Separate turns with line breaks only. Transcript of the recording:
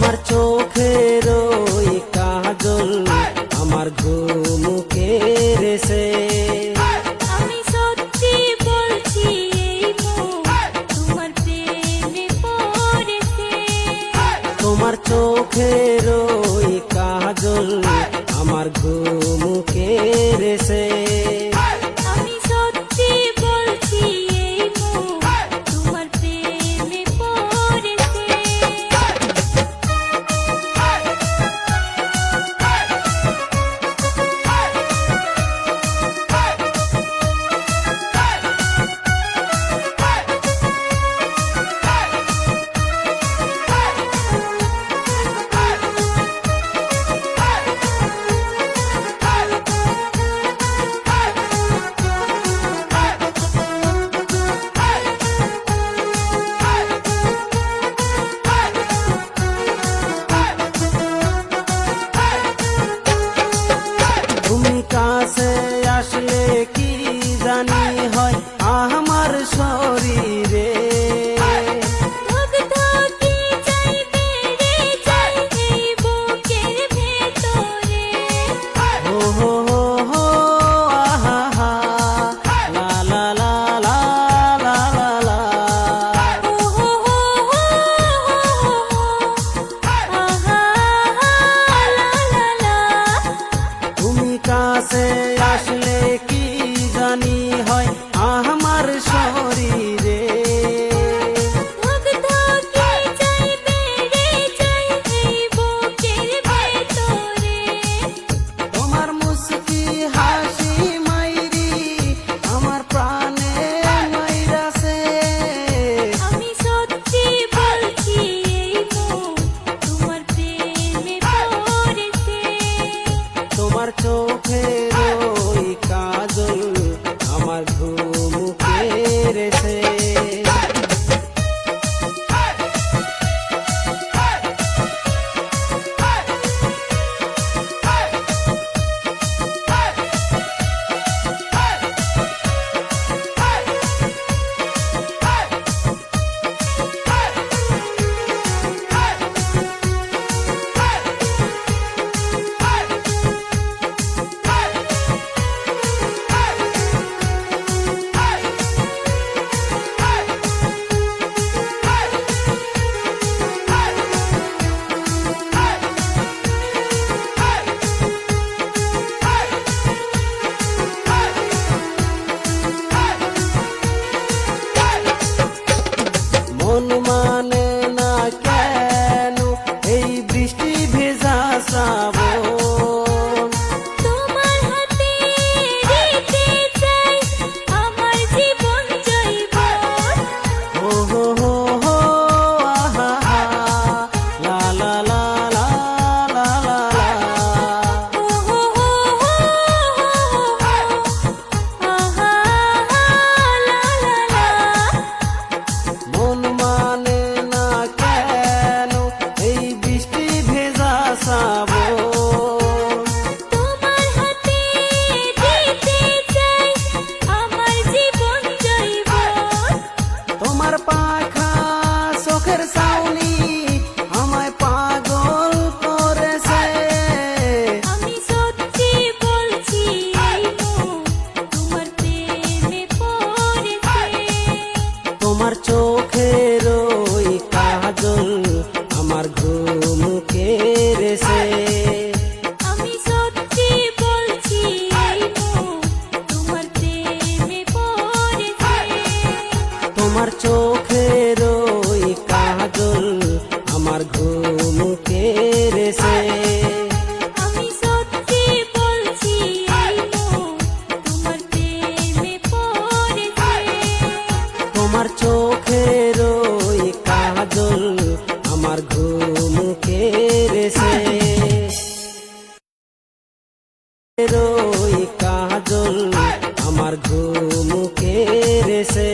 তোমার চোখের ওই কাজল আমার ঘুম কেড়েছে।
আমি সত্যি বলছি এই মন তোমার প্রেমে পড়েছে।
তোমার চোখের ওই কাজল আমার ঘুম কেড়েছে।
আমি সত্যি বলছি এই মন তোমার প্রেমে পড়েছে।
তুমি কাছে আসলে কি জানি হয় আমার শরীরে।
ধকধকে চাই বেড়ে যায় এই বুকের ভেতরে।
ও হো হো হো আহা হা লা লা লা লা লা লা লা।
ও হো হো হো আহা লা লা লা।
তুমি কাছে আসলে কি জানি হয় আমার শরীরে।
ধকধকে চাই বেড়ে যায় এই বুকের ভেতরে।
তোমার মুস্কি হাসি মাইরি আমার প্রাণে মাইরাছে।
আমি সত্যি বলছি এই মন তোমার প্রেমে পড়েছে।
তোমার চোখের ওই কাজল আমার ঘুম কেড়েছে। মন মানে না কেন এই বৃষ্টি ভেজা শ্রাবণ।
তোমার হাতে দিতে চাই আমার জীবন জৈবন।
ও হো হো হো আহা হা লা লা লা লা লা লা লা।
ও হো হো হো আহা লা লা লা।
মন মানে না কেন এই বৃষ্টি ভেজা শ্রাবণ।
তোমার হাতে দিতে চাই আমার জীবন জৈবন।
তোমার পাখা চোখের ছাউনি আমায় পাগল করেছে।
আমি সত্যি বলছি এই মন তোমার প্রেমে পড়েছে।
তোমার চোখের ওই কাজল আমার ঘুম কেড়েছে।
আমি সত্যি বলছি এই মন তোমার প্রেমে পড়েছে।
তোমার চোখের ওই কাজল আমার ঘুম কেড়েছে।
আমি সত্যি বলছি এই মন তোমার প্রেমে পড়েছে।
তোমার চোখের ওই কাজল আমার ঘুম কেড়েছে। ওই কাজল আমার ঘুম কেড়েছে।